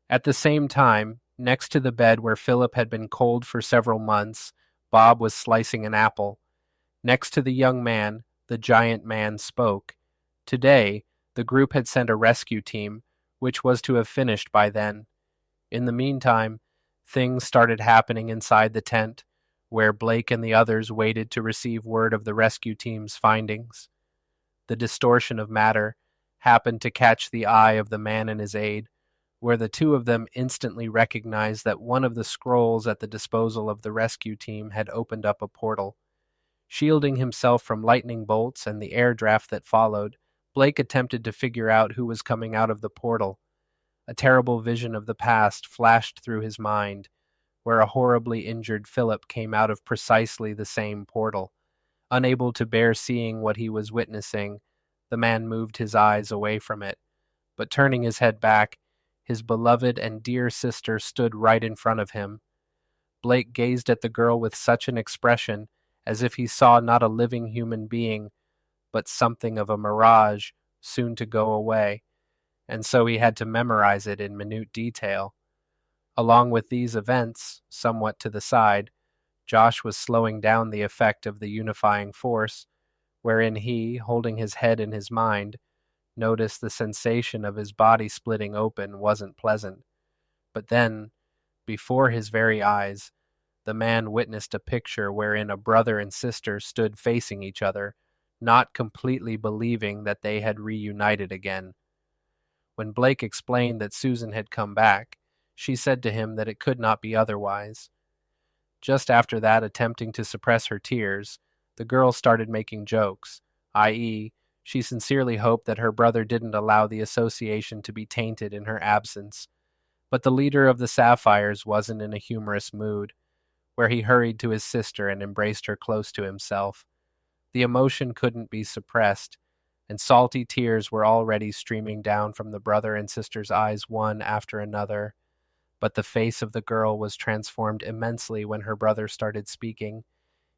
At the same time, next to the bed where Philip had been cold for several months, Bob was slicing an apple. Next to the young man, the giant man spoke. Today, the group had sent a rescue team, which was to have finished by then. In the meantime, things started happening inside the tent, where Blake and the others waited to receive word of the rescue team's findings. The distortion of matter happened to catch the eye of the man and his aide, where the two of them instantly recognized that one of the scrolls at the disposal of the rescue team had opened up a portal. Shielding himself from lightning bolts and the air draft that followed, Blake attempted to figure out who was coming out of the portal. A terrible vision of the past flashed through his mind, where a horribly injured Philip came out of precisely the same portal. Unable to bear seeing what he was witnessing, the man moved his eyes away from it, but turning his head back, his beloved and dear sister stood right in front of him. Blake gazed at the girl with such an expression as if he saw not a living human being, but something of a mirage soon to go away, and so he had to memorize it in minute detail. Along with these events, somewhat to the side, Josh was slowing down the effect of the unifying force, wherein he, holding his head in his mind, noticed the sensation of his body splitting open wasn't pleasant. But then, before his very eyes, the man witnessed a picture wherein a brother and sister stood facing each other, not completely believing that they had reunited again. When Blake explained that Susan had come back, she said to him that it could not be otherwise. Just after that, attempting to suppress her tears, the girl started making jokes, i.e., she sincerely hoped that her brother didn't allow the association to be tainted in her absence. But the leader of the Sapphires wasn't in a humorous mood, where he hurried to his sister and embraced her close to himself. The emotion couldn't be suppressed, and salty tears were already streaming down from the brother and sister's eyes one after another. But the face of the girl was transformed immensely when her brother started speaking.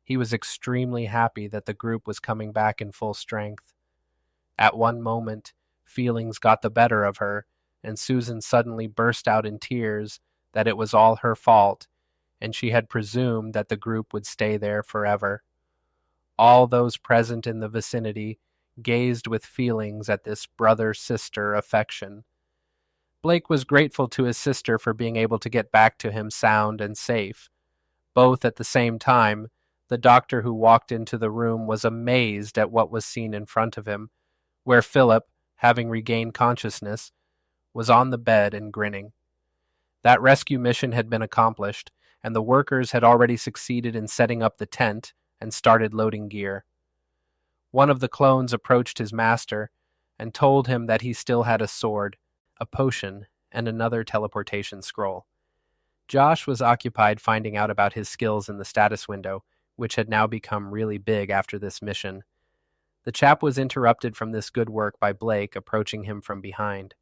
He was extremely happy that the group was coming back in full strength. At one moment, feelings got the better of her, and Susan suddenly burst out in tears that it was all her fault, and she had presumed that the group would stay there forever. All those present in the vicinity gazed with feelings at this brother-sister affection. Blake was grateful to his sister for being able to get back to him sound and safe. Both at the same time, the doctor who walked into the room was amazed at what was seen in front of him, where Philip, having regained consciousness, was on the bed and grinning. That rescue mission had been accomplished, and the workers had already succeeded in setting up the tent and started loading gear. One of the clones approached his master and told him that he still had a sword, a potion, and another teleportation scroll. Josh was occupied finding out about his skills in the status window, which had now become really big after this mission. The chap was interrupted from this good work by Blake approaching him from behind.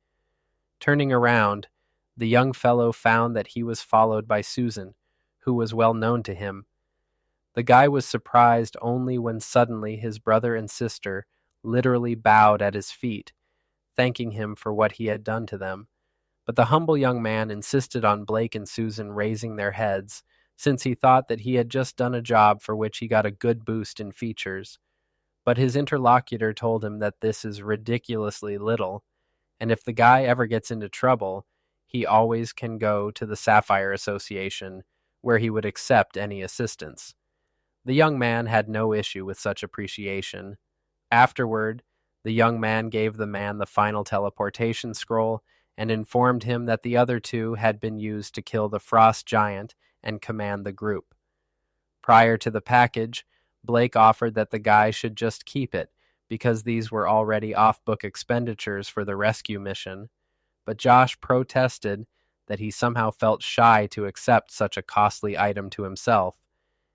Turning around, the young fellow found that he was followed by Susan, who was well known to him. The guy was surprised only when suddenly his brother and sister literally bowed at his feet, thanking him for what he had done to them. But the humble young man insisted on Blake and Susan raising their heads, since he thought that he had just done a job for which he got a good boost in features. But his interlocutor told him that this is ridiculously little, and if the guy ever gets into trouble, he always can go to the Sapphire Association, where he would accept any assistance. The young man had no issue with such appreciation. Afterward, the young man gave the man the final teleportation scroll and informed him that the other two had been used to kill the frost giant and command the group. Prior to the package, Blake offered that the guy should just keep it, because these were already off-book expenditures for the rescue mission. But Josh protested that he somehow felt shy to accept such a costly item to himself,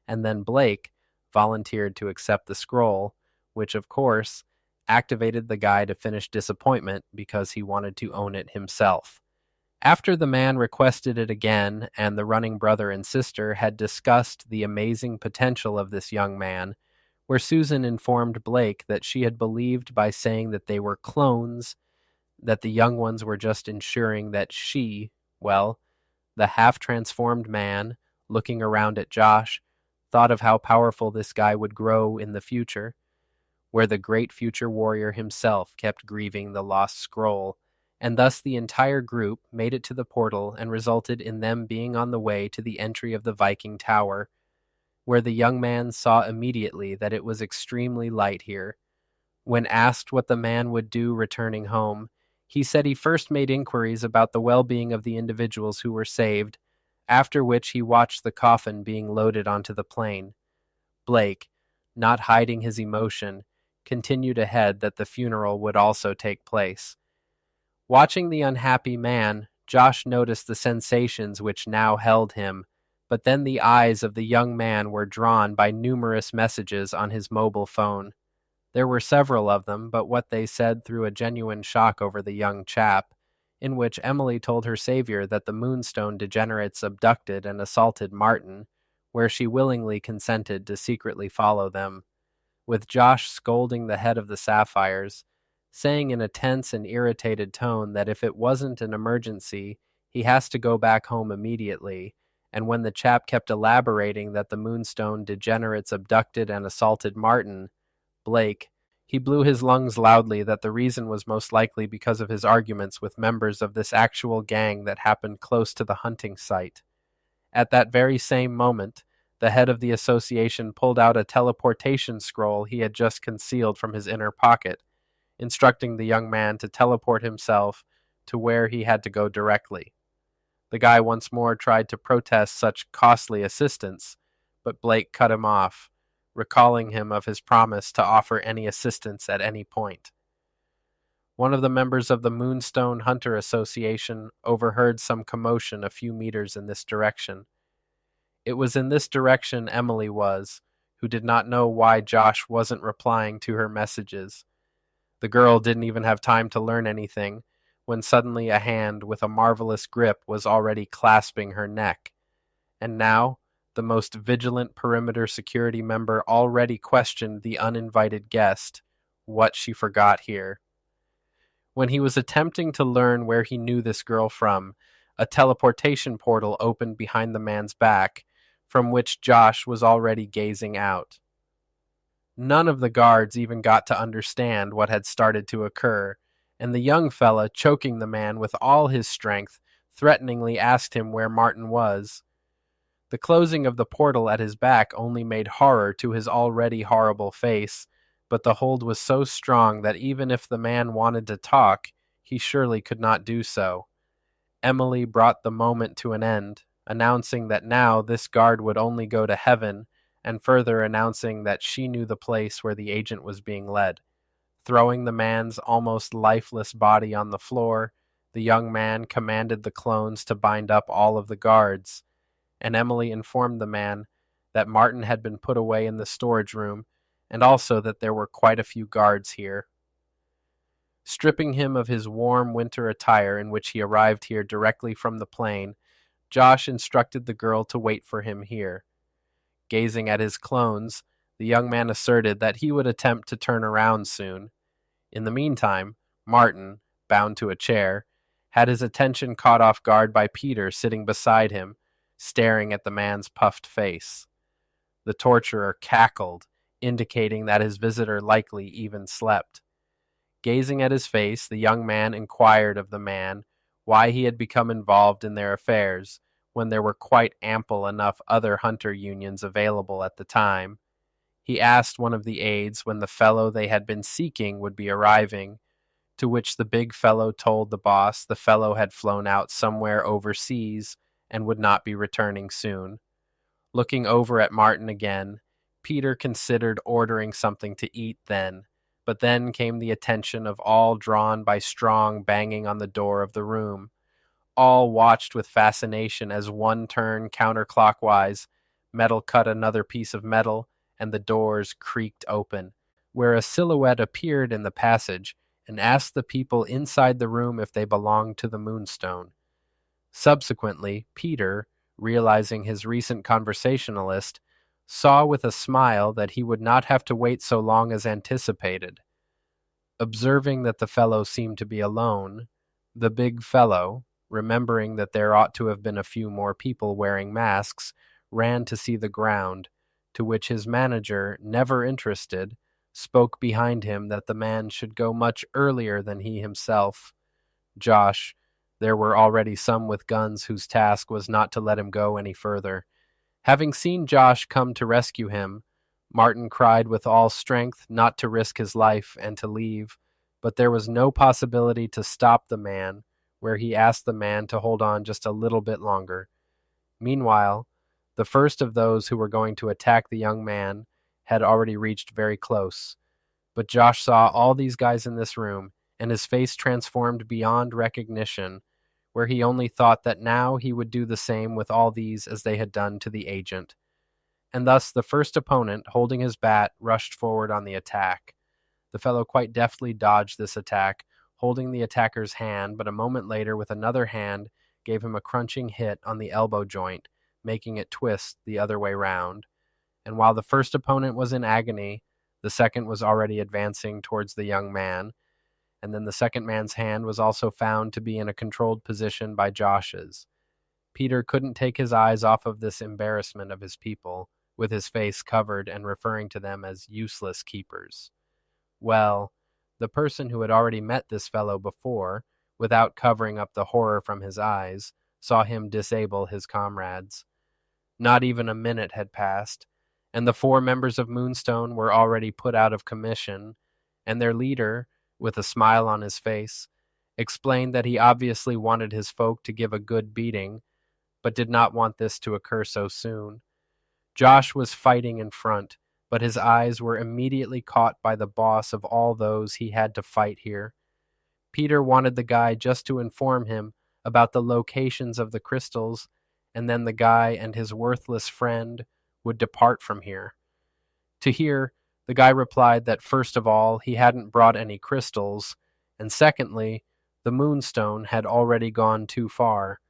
and then Blake volunteered to accept the scroll, which, of course, activated the guy to finish disappointment because he wanted to own it himself. After the man requested it again and the running brother and sister had discussed the amazing potential of this young man, where Susan informed Blake that she had believed by saying that they were clones, that the young ones were just ensuring that she Well, the half-transformed man, looking around at Josh, thought of how powerful this guy would grow in the future, where the great future warrior himself kept grieving the lost scroll, and thus the entire group made it to the portal and resulted in them being on the way to the entry of the Viking Tower, where the young man saw immediately that it was extremely light here. When asked what the man would do returning home, he said he first made inquiries about the well-being of the individuals who were saved, after which he watched the coffin being loaded onto the plane. Blake, not hiding his emotion, continued ahead that the funeral would also take place. Watching the unhappy man, Josh noticed the sensations which now held him, but then the eyes of the young man were drawn by numerous messages on his mobile phone. There were several of them, but what they said threw a genuine shock over the young chap, in which Emily told her savior that the Moonstone degenerates abducted and assaulted Martin, where she willingly consented to secretly follow them, with Josh scolding the head of the Sapphires, saying in a tense and irritated tone that if it wasn't an emergency, he has to go back home immediately, and when the chap kept elaborating that the Moonstone degenerates abducted and assaulted Martin, Blake, he blew his lungs loudly that the reason was most likely because of his arguments with members of this actual gang that happened close to the hunting site. At that very same moment, the head of the association pulled out a teleportation scroll he had just concealed from his inner pocket, instructing the young man to teleport himself to where he had to go directly. The guy once more tried to protest such costly assistance, but Blake cut him off, recalling him of his promise to offer any assistance at any point. One of the members of the Moonstone Hunter Association overheard some commotion a few meters in this direction. It was in this direction Emily was, who did not know why Josh wasn't replying to her messages. The girl didn't even have time to learn anything, when suddenly a hand with a marvelous grip was already clasping her neck. And now, the most vigilant perimeter security member already questioned the uninvited guest, what she forgot here. When he was attempting to learn where he knew this girl from, a teleportation portal opened behind the man's back, from which Josh was already gazing out. None of the guards even got to understand what had started to occur, and the young fella, choking the man with all his strength, threateningly asked him where Martin was. The closing of the portal at his back only made horror to his already horrible face, but the hold was so strong that even if the man wanted to talk, he surely could not do so. Emily brought the moment to an end, announcing that now this guard would only go to heaven, and further announcing that she knew the place where the agent was being led. Throwing the man's almost lifeless body on the floor, the young man commanded the clones to bind up all of the guards, and Emily informed the man that Martin had been put away in the storage room, and also that there were quite a few guards here. Stripping him of his warm winter attire in which he arrived here directly from the plane, Josh instructed the girl to wait for him here. Gazing at his clones, the young man asserted that he would attempt to turn around soon. In the meantime, Martin, bound to a chair, had his attention caught off guard by Peter sitting beside him, staring at the man's puffed face. The torturer cackled, indicating that his visitor likely even slept. Gazing at his face, the young man inquired of the man why he had become involved in their affairs when there were quite ample enough other hunter unions available at the time. He asked one of the aides when the fellow they had been seeking would be arriving, to which the big fellow told the boss the fellow had flown out somewhere overseas and would not be returning soon. Looking over at Martin again, Peter considered ordering something to eat then, but then came the attention of all drawn by strong banging on the door of the room. All watched with fascination as one turn counterclockwise, metal cut another piece of metal, and the doors creaked open, where a silhouette appeared in the passage and asked the people inside the room if they belonged to the Moonstone. Subsequently, Peter, realizing his recent conversationalist, saw with a smile that he would not have to wait so long as anticipated. Observing that the fellow seemed to be alone, the big fellow, remembering that there ought to have been a few more people wearing masks, ran to see the ground, to which his manager, never interested, spoke behind him that the man should go much earlier than he himself. Josh, there were already some with guns whose task was not to let him go any further. Having seen Josh come to rescue him, Martin cried with all strength not to risk his life and to leave, but there was no possibility to stop the man, where he asked the man to hold on just a little bit longer. Meanwhile, the first of those who were going to attack the young man had already reached very close. But Josh saw all these guys in this room, and his face transformed beyond recognition, where he only thought that now he would do the same with all these as they had done to the agent. And thus the first opponent, holding his bat, rushed forward on the attack. The fellow quite deftly dodged this attack, holding the attacker's hand, but a moment later with another hand gave him a crunching hit on the elbow joint, making it twist the other way round. And while the first opponent was in agony, the second was already advancing towards the young man, and then the second man's hand was also found to be in a controlled position by Josh's. Peter couldn't take his eyes off of this embarrassment of his people, with his face covered and referring to them as useless keepers. Well, the person who had already met this fellow before, without covering up the horror from his eyes, saw him disable his comrades. Not even a minute had passed, and the 4 members of Moonstone were already put out of commission, and their leader, with a smile on his face, explained that he obviously wanted his folk to give a good beating, but did not want this to occur so soon. Josh was fighting in front, but his eyes were immediately caught by the boss of all those he had to fight here. Peter wanted the guy just to inform him about the locations of the crystals, and then the guy and his worthless friend would depart from here. To hear, the guy replied that first of all, he hadn't brought any crystals, and secondly, the Moonstone had already gone too far.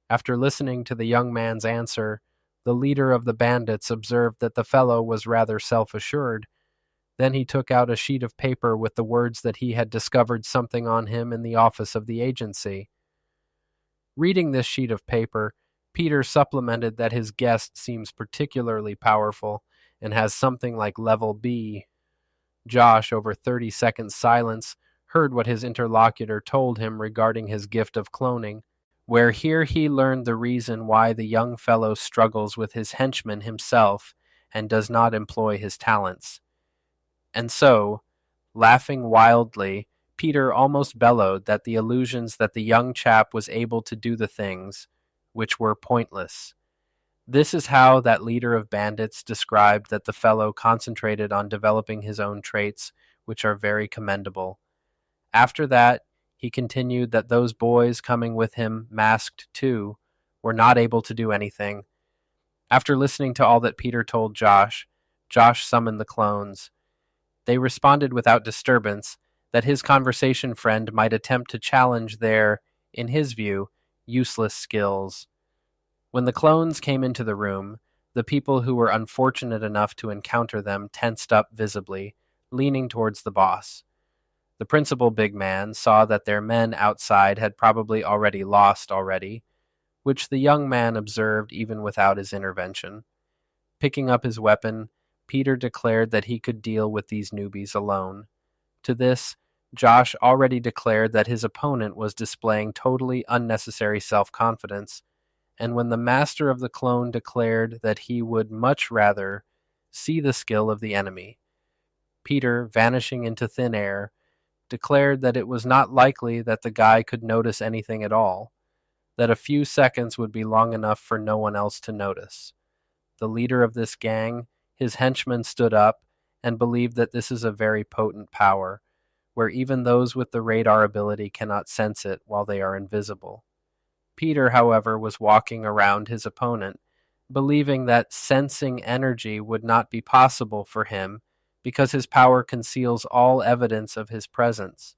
After listening to the young man's answer, the leader of the bandits observed that the fellow was rather self-assured. Then he took out a sheet of paper with the words that he had discovered something on him in the office of the agency. Reading this sheet of paper, Peter supplemented that his guest seems particularly powerful and has something like level B. Josh, over 30 seconds silence, heard what his interlocutor told him regarding his gift of cloning, where here he learned the reason why the young fellow struggles with his henchman himself and does not employ his talents. And so, laughing wildly, Peter almost bellowed that the illusions that the young chap was able to do the things, which were pointless. This is how that leader of bandits described that the fellow concentrated on developing his own traits, which are very commendable. After that, he continued that those boys coming with him, masked too, were not able to do anything. After listening to all that Peter told Josh, Josh summoned the clones. They responded without disturbance that his conversation friend might attempt to challenge their, in his view, useless skills. When the clones came into the room, the people who were unfortunate enough to encounter them tensed up visibly, leaning towards the boss. The principal big man saw that their men outside had probably already lost already, which the young man observed even without his intervention. Picking up his weapon, Peter declared that he could deal with these newbies alone. To this, Josh already declared that his opponent was displaying totally unnecessary self-confidence, and when the master of the clone declared that he would much rather see the skill of the enemy, Peter, vanishing into thin air, declared that it was not likely that the guy could notice anything at all, that a few seconds would be long enough for no one else to notice. The leader of this gang, his henchman, stood up and believed that this is a very potent power, where even those with the radar ability cannot sense it while they are invisible. Peter, however, was walking around his opponent, believing that sensing energy would not be possible for him because his power conceals all evidence of his presence.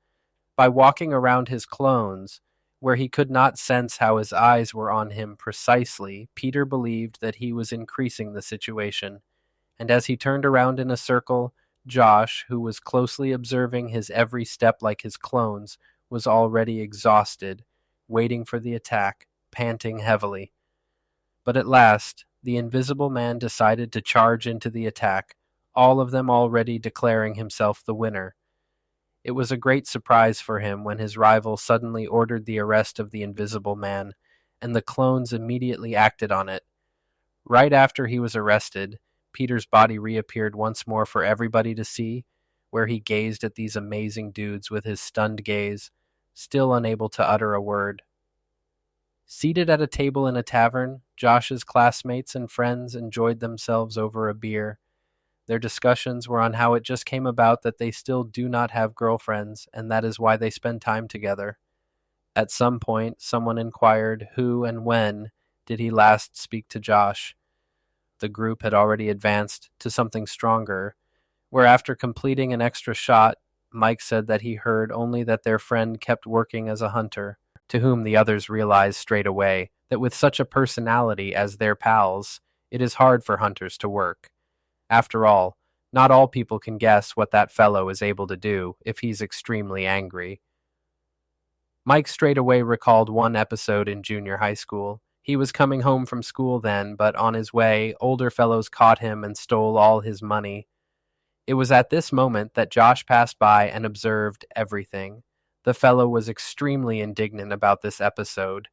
By walking around his clones, where he could not sense how his eyes were on him precisely, Peter believed that he was increasing the situation, and as he turned around in a circle, Josh, who was closely observing his every step like his clones, was already exhausted, waiting for the attack, panting heavily. But at last, the Invisible Man decided to charge into the attack, all of them already declaring himself the winner. It was a great surprise for him when his rival suddenly ordered the arrest of the Invisible Man, and the clones immediately acted on it. Right after he was arrested, Peter's body reappeared once more for everybody to see, where he gazed at these amazing dudes with his stunned gaze, still unable to utter a word. Seated at a table in a tavern, Josh's classmates and friends enjoyed themselves over a beer. Their discussions were on how it just came about that they still do not have girlfriends, and that is why they spend time together. At some point, someone inquired who and when did he last speak to Josh. The group had already advanced to something stronger, where after completing an extra shot, Mike said that he heard only that their friend kept working as a hunter, to whom the others realized straight away that with such a personality as their pals, it is hard for hunters to work. After all, not all people can guess what that fellow is able to do if he's extremely angry. Mike straight away recalled one episode in junior high school. He was coming home from school then, but on his way, older fellows caught him and stole all his money. It was at this moment that Josh passed by and observed everything. The fellow was extremely indignant about this episode,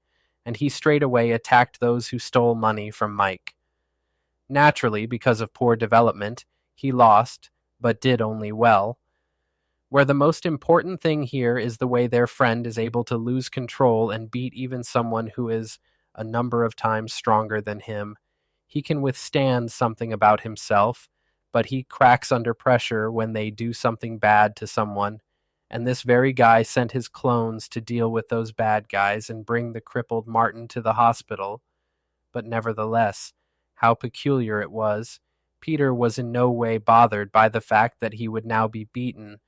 and he straight away attacked those who stole money from Mike. Naturally, because of poor development, he lost, but did only well. Where the most important thing here is the way their friend is able to lose control and beat even someone who is a number of times stronger than him. He can withstand something about himself, but he cracks under pressure when they do something bad to someone, and this very guy sent his clones to deal with those bad guys and bring the crippled Martin to the hospital. But nevertheless, how peculiar it was. Peter was in no way bothered by the fact that he would now be beaten,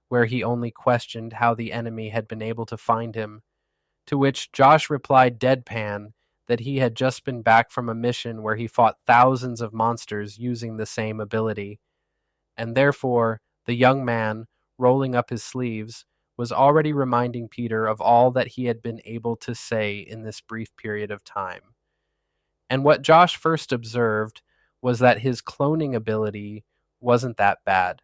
where he only questioned how the enemy had been able to find him. To which Josh replied deadpan that he had just been back from a mission where he fought thousands of monsters using the same ability. And therefore, the young man, rolling up his sleeves, was already reminding Peter of all that he had been able to say in this brief period of time. And what Josh first observed was that his cloning ability wasn't that bad.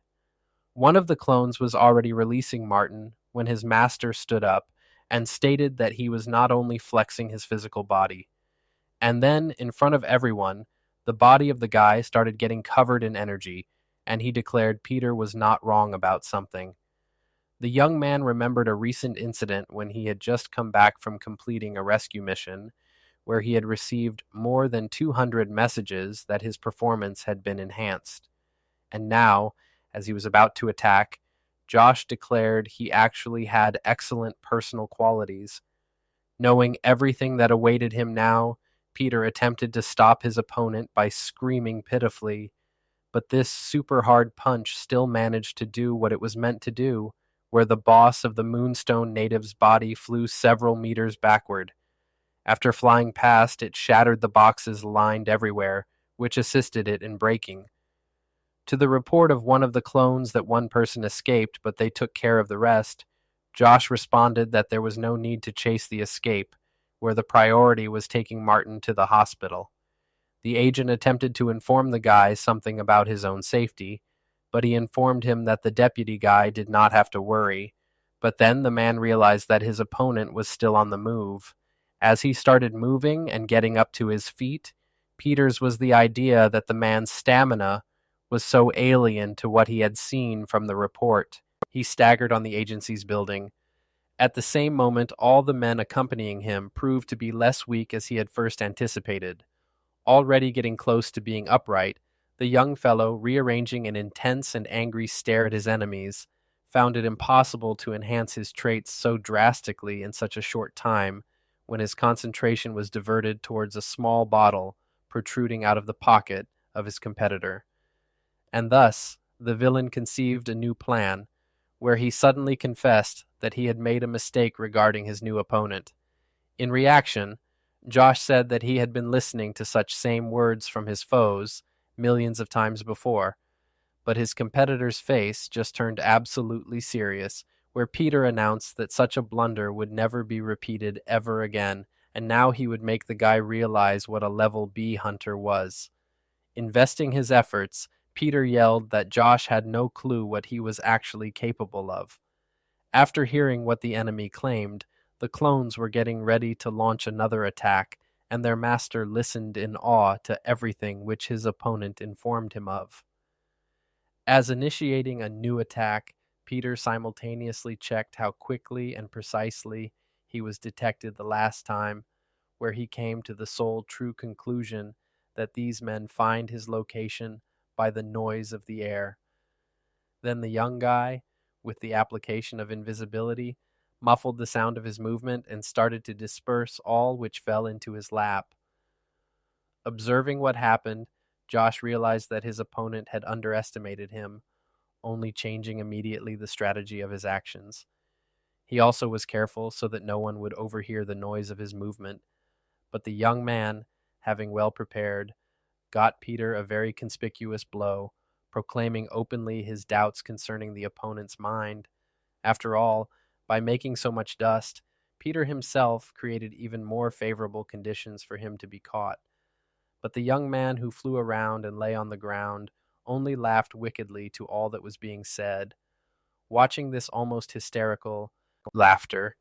One of the clones was already releasing Martin when his master stood up and stated that he was not only flexing his physical body. And then, in front of everyone, the body of the guy started getting covered in energy, and he declared Peter was not wrong about something. The young man remembered a recent incident when he had just come back from completing a rescue mission, where he had received more than 200 messages that his performance had been enhanced. And now, as he was about to attack, Josh declared he actually had excellent personal qualities. Knowing everything that awaited him now, Peter attempted to stop his opponent by screaming pitifully, but this super hard punch still managed to do what it was meant to do, where the boss of the Moonstone native's body flew several meters backward. After flying past, it shattered the boxes lined everywhere, which assisted it in breaking. To the report of one of the clones that one person escaped, but they took care of the rest, Josh responded that there was no need to chase the escape, where the priority was taking Martin to the hospital. The agent attempted to inform the guy something about his own safety, but he informed him that the deputy guy did not have to worry. But then the man realized that his opponent was still on the move. As he started moving and getting up to his feet, Peter's was the idea that the man's stamina was so alien to what he had seen from the report. He staggered on the agency's building. At the same moment, all the men accompanying him proved to be less weak as he had first anticipated. Already getting close to being upright, the young fellow, rearranging an intense and angry stare at his enemies, found it impossible to enhance his traits so drastically in such a short time, when his concentration was diverted towards a small bottle protruding out of the pocket of his competitor. And thus, the villain conceived a new plan, where he suddenly confessed that he had made a mistake regarding his new opponent. In reaction, Josh said that he had been listening to such same words from his foes millions of times before, but his competitor's face just turned absolutely serious where Peter announced that such a blunder would never be repeated ever again, and now he would make the guy realize what a level B hunter was. Investing his efforts, Peter yelled that Josh had no clue what he was actually capable of. After hearing what the enemy claimed, the clones were getting ready to launch another attack, and their master listened in awe to everything which his opponent informed him of. As initiating a new attack, Peter simultaneously checked how quickly and precisely he was detected the last time, where he came to the sole true conclusion that these men find his location by the noise of the air. Then the young guy, with the application of invisibility, muffled the sound of his movement and started to disperse all which fell into his lap. Observing what happened, Josh realized that his opponent had underestimated him, only changing immediately the strategy of his actions. He also was careful so that no one would overhear the noise of his movement, but the young man, having well prepared, got Peter a very conspicuous blow, proclaiming openly his doubts concerning the opponent's mind. After all, by making so much dust, Peter himself created even more favorable conditions for him to be caught. But the young man who flew around and lay on the ground only laughed wickedly to all that was being said. Watching this almost hysterical laughter,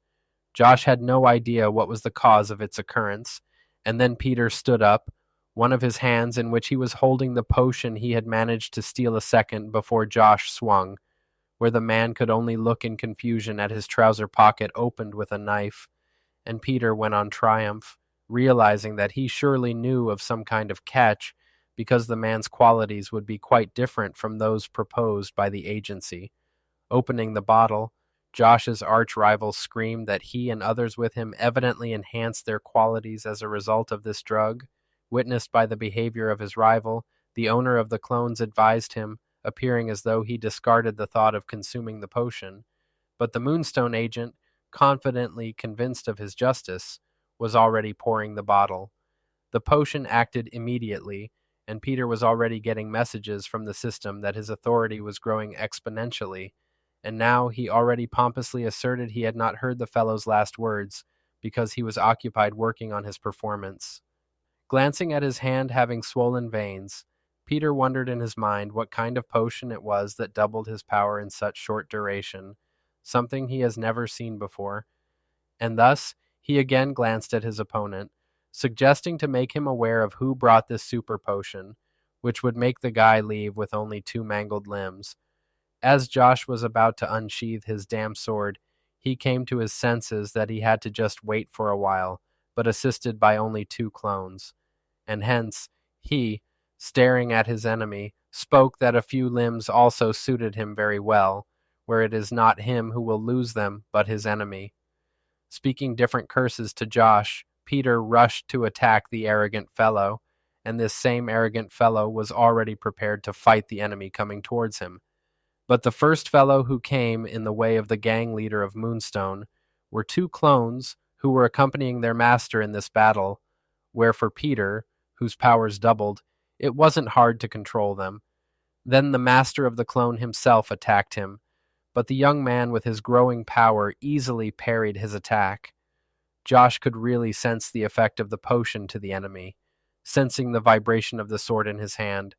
Josh had no idea what was the cause of its occurrence, and then Peter stood up, one of his hands in which he was holding the potion he had managed to steal a second before Josh swung, where the man could only look in confusion at his trouser pocket opened with a knife, and Peter went on triumph, realizing that he surely knew of some kind of catch, because the man's qualities would be quite different from those proposed by the agency. Opening the bottle, Josh's arch-rival screamed that he and others with him evidently enhanced their qualities as a result of this drug. Witnessed by the behavior of his rival, the owner of the clones advised him, appearing as though he discarded the thought of consuming the potion. But the Moonstone agent, confidently convinced of his justice, was already pouring the bottle. The potion acted immediately, and Peter was already getting messages from the system that his authority was growing exponentially, and now he already pompously asserted he had not heard the fellow's last words, because he was occupied working on his performance. Glancing at his hand having swollen veins, Peter wondered in his mind what kind of potion it was that doubled his power in such short duration, something he has never seen before, and thus he again glanced at his opponent, suggesting to make him aware of who brought this super potion, which would make the guy leave with only 2 mangled limbs. As Josh was about to unsheath his damn sword, he came to his senses that he had to just wait for a while, but assisted by only 2 clones. And hence, he, staring at his enemy, spoke that a few limbs also suited him very well, where it is not him who will lose them, but his enemy. Speaking different curses to Josh, Peter rushed to attack the arrogant fellow, and this same arrogant fellow was already prepared to fight the enemy coming towards him. But the first fellow who came in the way of the gang leader of Moonstone were 2 clones who were accompanying their master in this battle, where for Peter, whose powers doubled, it wasn't hard to control them. Then the master of the clone himself attacked him, but the young man with his growing power easily parried his attack. Josh could really sense the effect of the potion to the enemy, sensing the vibration of the sword in his hand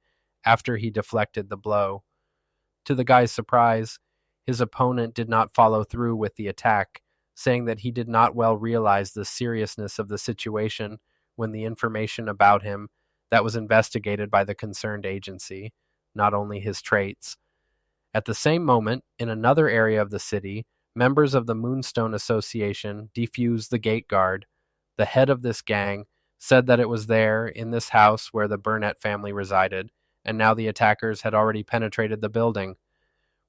after he deflected the blow. To the guy's surprise, his opponent did not follow through with the attack, saying that he did not well realize the seriousness of the situation when the information about him that was investigated by the concerned agency, not only his traits. At the same moment, in another area of the city, members of the Moonstone Association defused the gate guard. The head of this gang said that it was there, in this house where the Burnett family resided, and now the attackers had already penetrated the building,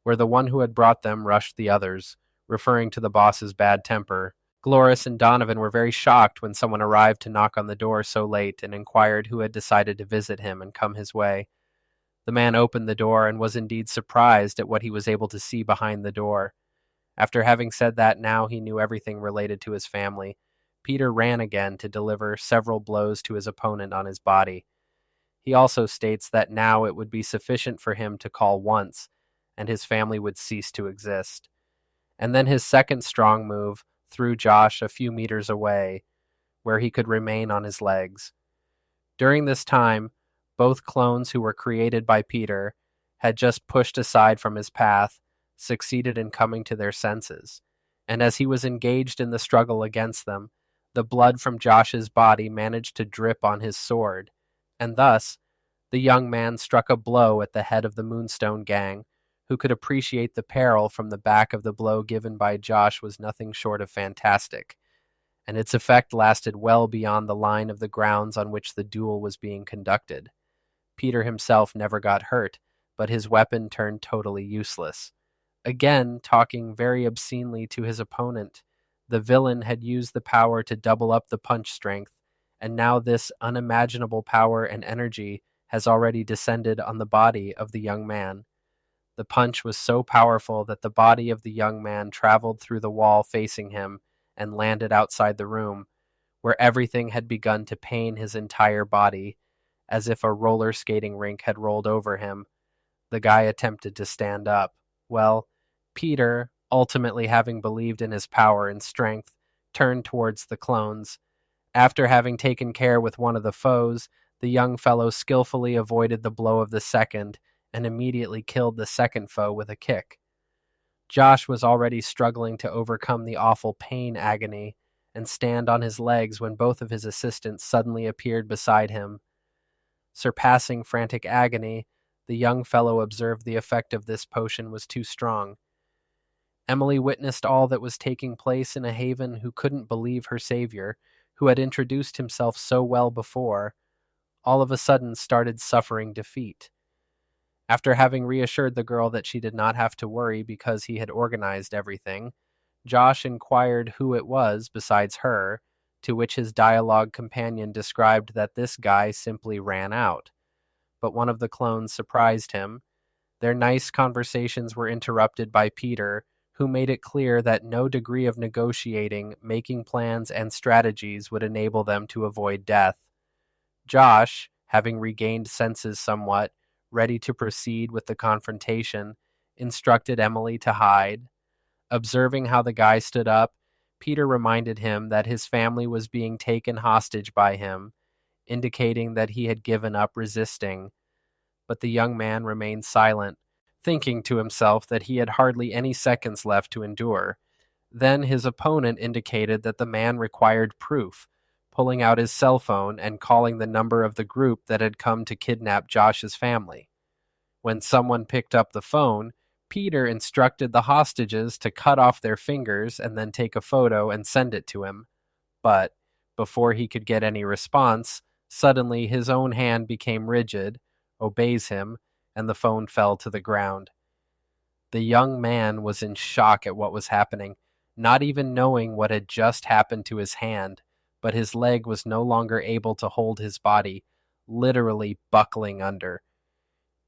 where the one who had brought them rushed the others, referring to the boss's bad temper. Gloris and Donovan were very shocked when someone arrived to knock on the door so late and inquired who had decided to visit him and come his way. The man opened the door and was indeed surprised at what he was able to see behind the door. After having said that now he knew everything related to his family, Peter ran again to deliver several blows to his opponent on his body. He also states that now it would be sufficient for him to call once, and his family would cease to exist. and then his second strong move threw Josh a few meters away, where he could remain on his legs. During this time, both clones who were created by Peter had just pushed aside from his path, succeeded in coming to their senses, and as he was engaged in the struggle against them, the blood from Josh's body managed to drip on his sword, and thus the young man struck a blow at the head of the Moonstone gang, who could appreciate the peril from the back of the blow given by Josh was nothing short of fantastic, and its effect lasted well beyond the line of the grounds on which the duel was being conducted. Peter himself never got hurt, but his weapon turned totally useless. Again, talking very obscenely to his opponent, the villain had used the power to double up the punch strength, and now this unimaginable power and energy has already descended on the body of the young man. The punch was so powerful that the body of the young man traveled through the wall facing him and landed outside the room, where everything had begun to pain his entire body, as if a roller skating rink had rolled over him. The guy attempted to stand up. Well, Peter, ultimately having believed in his power and strength, turned towards the clones. After having taken care with one of the foes, the young fellow skillfully avoided the blow of the second and immediately killed the second foe with a kick. Josh was already struggling to overcome the awful pain agony and stand on his legs when both of his assistants suddenly appeared beside him. Surpassing frantic agony, the young fellow observed the effect of this potion was too strong. Emily witnessed all that was taking place in a haven who couldn't believe her savior, who had introduced himself so well before, all of a sudden started suffering defeat. After having reassured the girl that she did not have to worry because he had organized everything, Josh inquired who it was besides her, to which his dialogue companion described that this guy simply ran out. But one of the clones surprised him. Their nice conversations were interrupted by Peter, who made it clear that no degree of negotiating, making plans, and strategies would enable them to avoid death. Josh, having regained senses somewhat, ready to proceed with the confrontation, instructed Emily to hide. Observing how the guy stood up, Peter reminded him that his family was being taken hostage by him, indicating that he had given up resisting. But the young man remained silent, thinking to himself that he had hardly any seconds left to endure. Then his opponent indicated that the man required proof, pulling out his cell phone and calling the number of the group that had come to kidnap Josh's family. When someone picked up the phone, Peter instructed the hostages to cut off their fingers and then take a photo and send it to him. But before he could get any response, suddenly his own hand became rigid, obeys him, and the phone fell to the ground. The young man was in shock at what was happening, not even knowing what had just happened to his hand, but his leg was no longer able to hold his body, literally buckling under.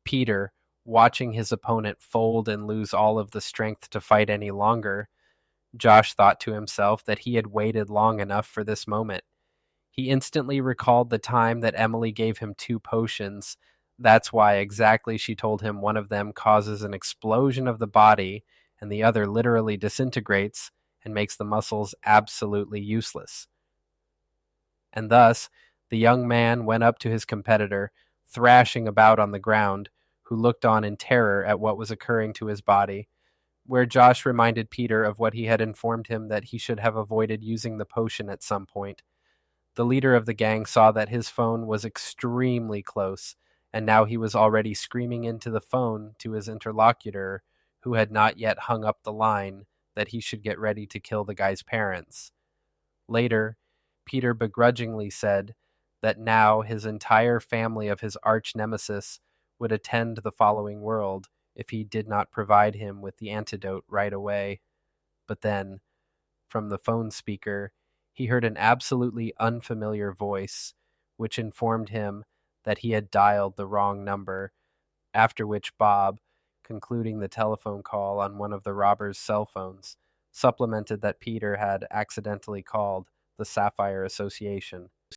Peter, watching his opponent fold and lose all of the strength to fight any longer, Josh thought to himself that he had waited long enough for this moment. He instantly recalled the time that Emily gave him 2 potions. That's why exactly she told him one of them causes an explosion of the body and the other literally disintegrates and makes the muscles absolutely useless. And thus, the young man went up to his competitor, thrashing about on the ground, who looked on in terror at what was occurring to his body, where Josh reminded Peter of what he had informed him that he should have avoided using the potion at some point. The leader of the gang saw that his phone was extremely close, and now he was already screaming into the phone to his interlocutor, who had not yet hung up the line, that he should get ready to kill the guy's parents. Later, Peter begrudgingly said that now his entire family of his arch-nemesis would attend the following world if he did not provide him with the antidote right away. But then, from the phone speaker, he heard an absolutely unfamiliar voice, which informed him that he had dialed the wrong number, after which Bob, concluding the telephone call on one of the robbers' cell phones, supplemented that Peter had accidentally called the Sapphire Association.